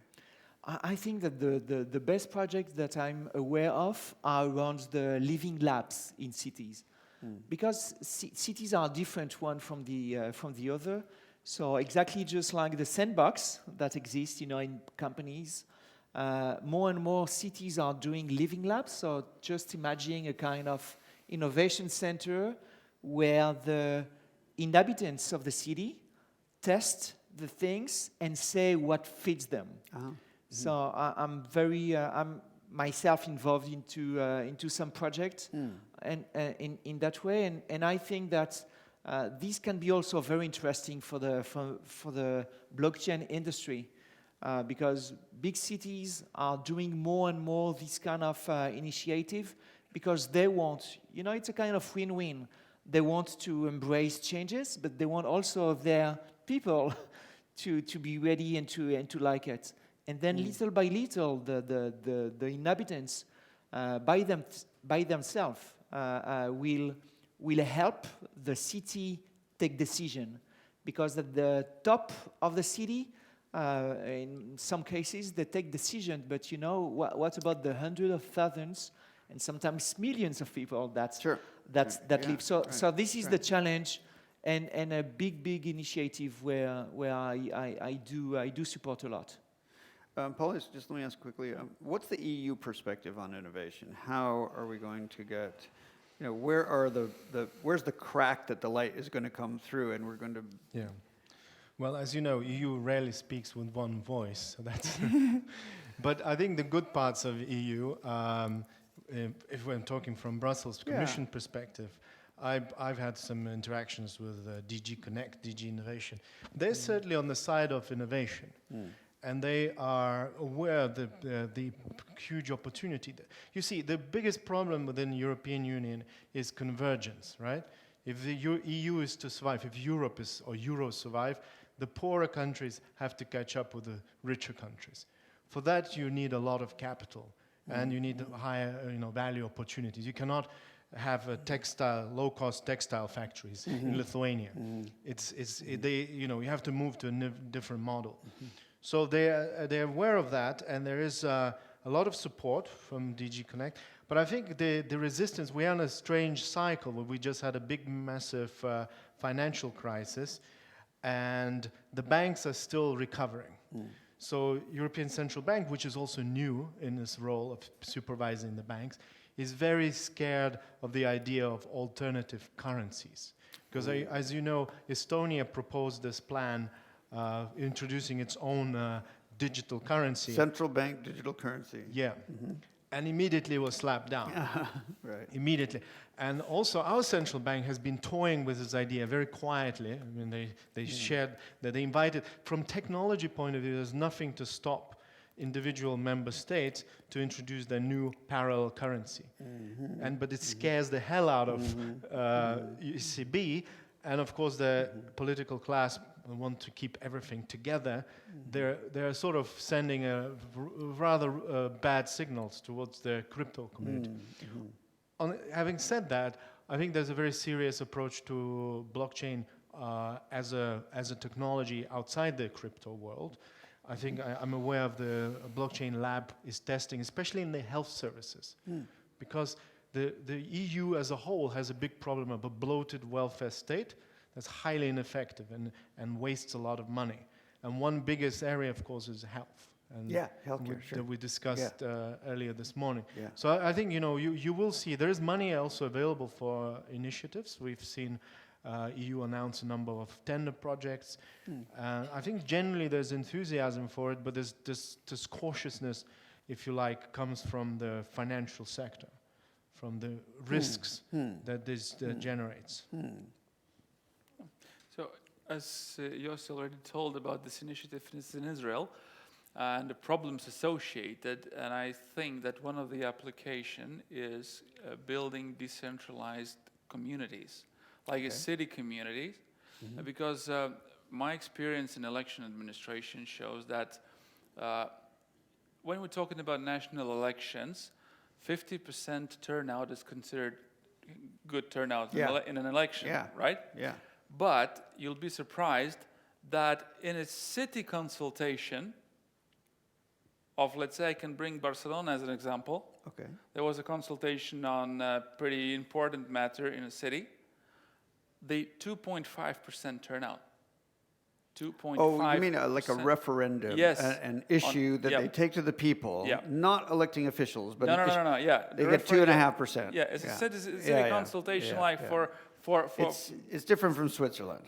I think that the best projects that I'm aware of are around the living labs in cities, because cities are different one from the other. So exactly just like the sandbox that exists, in companies. More and more cities are doing living labs, so just imagining a kind of innovation center where the inhabitants of the city test the things and say what fits them. So I'm myself involved into some project and in that way, and I think that this can be also very interesting for the blockchain industry. Because big cities are doing more and more this kind of initiative, because they want, it's a kind of win-win. They want to embrace changes, but they want also their people to be ready and to like it. And then little by little, the inhabitants by themselves will help the city take decision, because at the top of the city, in some cases, they take decisions, but what about the hundreds of thousands and sometimes millions of people that live? So this is the challenge, and a big initiative where I do support a lot. Paulius, just let me ask quickly, what's the EU perspective on innovation? How are we going to get, where's the crack that the light is going to come through, and we're going to... Yeah. Well, as you know, EU rarely speaks with one voice. So that's but I think the good parts of EU, if we're talking from Brussels Commission perspective, I've had some interactions with DG Connect, DG Innovation. They're certainly on the side of innovation, and they are aware of the huge opportunity. You see, the biggest problem within the European Union is convergence, right? If the EU is to survive, if Europe or Euro survive, the poorer countries have to catch up with the richer countries. For that, you need a lot of capital, and you need higher, value opportunities. You cannot have low-cost textile factories in Lithuania. You have to move to a different model. So they're aware of that, and there is a lot of support from DG Connect. But I think the resistance, we are in a strange cycle where we just had a big, massive financial crisis, and the banks are still recovering. So European Central Bank, which is also new in this role of supervising the banks, is very scared of the idea of alternative currencies. Because as you know, Estonia proposed this plan introducing its own digital currency. Central bank digital currency. Yeah. And immediately was slapped down. Right. Immediately. And also our central bank has been toying with this idea very quietly. I mean, they shared that they invited, from technology point of view, there's nothing to stop individual member states to introduce their new parallel currency. But it scares the hell out of ECB, and of course the political class and want to keep everything together, they're sort of sending rather bad signals towards the crypto community. Having said that, I think there's a very serious approach to blockchain as a technology outside the crypto world. I think I'm aware of the blockchain lab is testing, especially in the health services, because the EU as a whole has a big problem of a bloated welfare state that's highly ineffective and wastes a lot of money. And one biggest area, of course, is health. And healthcare, sure. that we discussed earlier this morning. Yeah. So I think you will see there is money also available for initiatives. We've seen EU announce a number of tender projects. I think generally there's enthusiasm for it, but there's this cautiousness, if you like, comes from the financial sector, from the risks that this generates. So, as Yossi already told about this initiative in Israel and the problems associated, and I think that one of the application is building decentralized communities, like a city community, because my experience in election administration shows that when we're talking about national elections, 50% turnout is considered good turnout in an election, right? Yeah. But you'll be surprised that in a city consultation of, let's say I can bring Barcelona as an example. Okay. There was a consultation on a pretty important matter in a city. The 2.5% turnout. 2.5%. Oh, you mean like a referendum? Yes. An issue that they take to the people, not electing officials, but no, yeah. They get 2.5%. Yeah, it's a city consultation for It's different from Switzerland.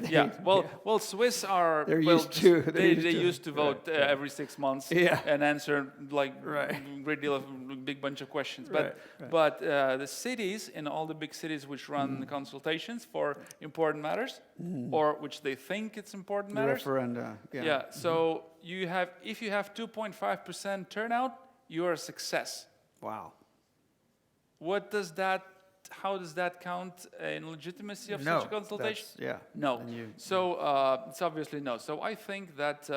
Yeah. Well, Swiss are they're used to vote every 6 months and answer like a great deal of big bunch of questions. But the cities in all the big cities which run the consultations for important matters, or which they think it's important matters. Referenda. Yeah. So if you have 2.5% turnout, you are a success. Wow. How does that count in legitimacy of such a consultation? No. So it's obviously no. So I think that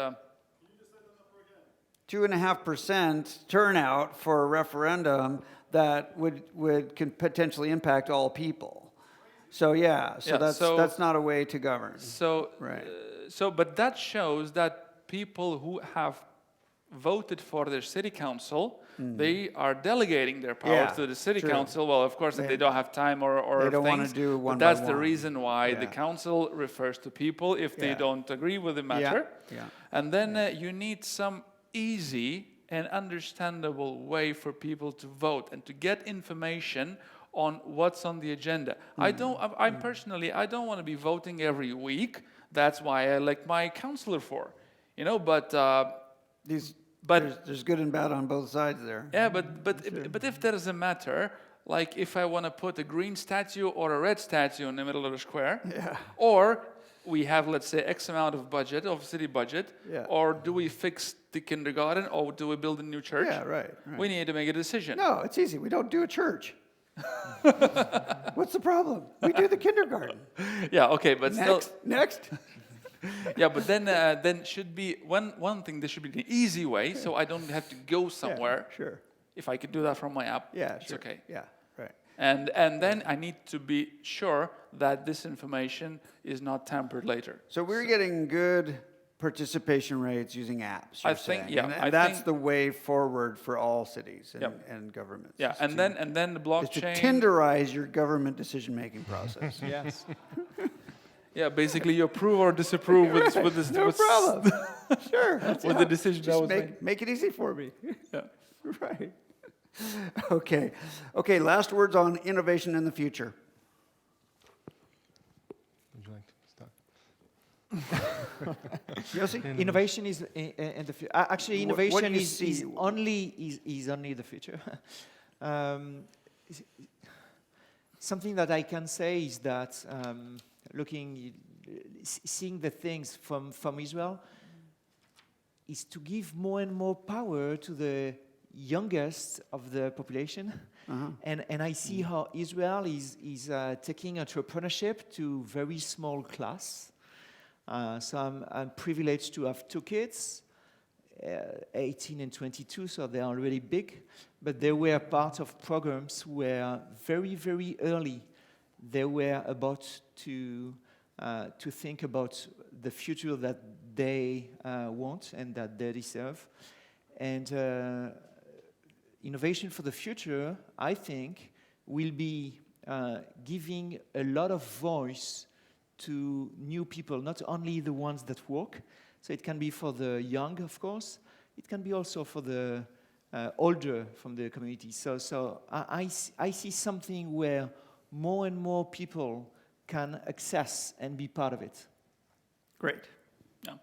2.5% turnout for a referendum that can potentially impact all people. So that's not a way to govern. So but that shows that people who have voted for their city council, they are delegating their power to the city council. Well, of course, if they don't have time or they don't things, want to do one but that's by the one. reason why the council refers to people if they don't agree with the matter. And then you need some easy and understandable way for people to vote and to get information on what's on the agenda. I personally don't want to be voting every week. That's why I elect my councillor for, but. There's good and bad on both sides there. Yeah, but if there is a matter, like if I want to put a green statue or a red statue in the middle of the square, or we have, let's say, X amount of city budget, or do we fix the kindergarten, or do we build a new church? Yeah, right. We need to make a decision. No, it's easy. We don't do a church. What's the problem? We do the kindergarten. Yeah, okay, but Next. Yeah, but then should be one thing. There should be an easy way, so I don't have to go somewhere. Sure. If I could do that from my app, it's okay. Yeah, right. And then I need to be sure that this information is not tampered later. So we're getting good participation rates using apps. I think, and that's the way forward for all cities and governments. Yeah, and then the blockchain is to tenderize your government decision-making process. Yes. Yeah, basically you approve or disapprove with this. No problem. Sure. With the decision that was made. Make it easy for me. Yeah. Right. Okay, last words on innovation in the future. Would you like to start? Yossi? Innovation is in the future. Actually, innovation is only the future. Something that I can say is that seeing the things from Israel is to give more and more power to the youngest of the population. And I see how Israel is taking entrepreneurship to very small class. So I'm privileged to have 2 kids, 18 and 22, so they are already big. But they were part of programs where very, very early they were about to think about the future that they want and that they deserve. And innovation for the future, I think, will be giving a lot of voice to new people, not only the ones that work. So it can be for the young, of course. It can be also for the older from the community. So I see something where more and more people can access and be part of it. Great. Yeah.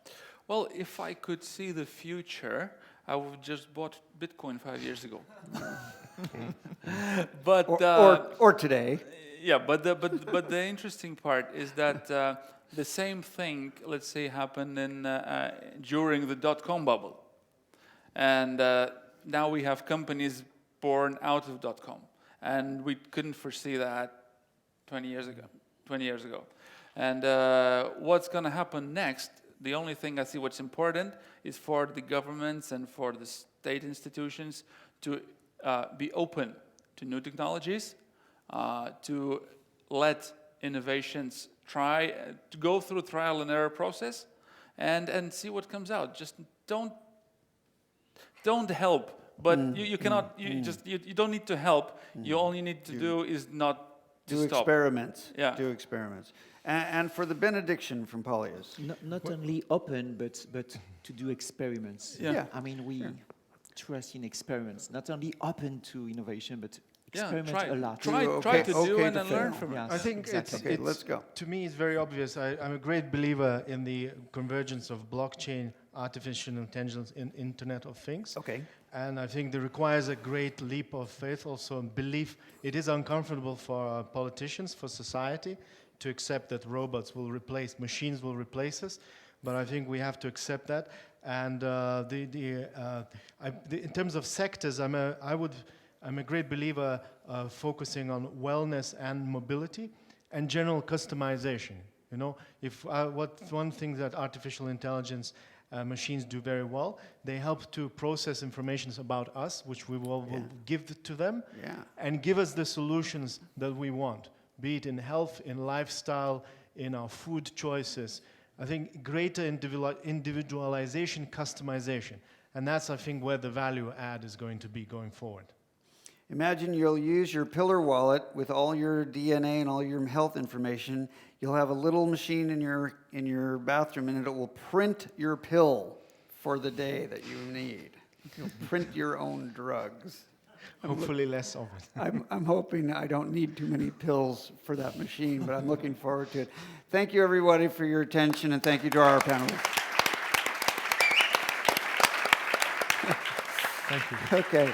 Well, if I could see the future, I would just bought Bitcoin 5 years ago. But Or today. yeah, but the interesting part is that the same thing, let's say, happened during the dot-com bubble, and now we have companies born out of dot-com, and we couldn't foresee that 20 years ago. And what's going to happen next? The only thing I see what's important is for the governments and for the state institutions to be open to new technologies, to let innovations to go through trial and error process, and see what comes out. Just don't help, but you cannot. You don't need to help. You all you need to do is not to Do stop. experiments. Yeah. Do experiments. And for the benediction from Paulius. Not only open, but to do experiments. Yeah. I mean, we trust in experiments. Not only open to innovation, but experiment try, a lot. Try Okay, to do okay and to then learn fail. from it. Yes, I think exactly. Okay, let's go. To me, it's very obvious. I'm a great believer in the convergence of blockchain, artificial intelligence, and Internet of Things. Okay. And I think that requires a great leap of faith, also and belief. It is uncomfortable for politicians, for society, to accept that machines will replace us. But I think we have to accept that. And in terms of sectors, I'm a great believer focusing on wellness and mobility and general customization. You know, one thing that artificial intelligence machines do very well, they help to process information about us, which we will give to them, and give us the solutions that we want, be it in health, in lifestyle, in our food choices. I think greater individualization, customization, and that's, I think, where the value add is going to be going forward. Imagine you'll use your pillar wallet with all your DNA and all your health information. You'll have a little machine in your bathroom, and it will print your pill for the day that you need. You'll print your own drugs. Hopefully less of it. I'm hoping I don't need too many pills for that machine, but I'm looking forward to it. Thank you, everybody, for your attention, and thank you to our panelists. Thank you. Okay.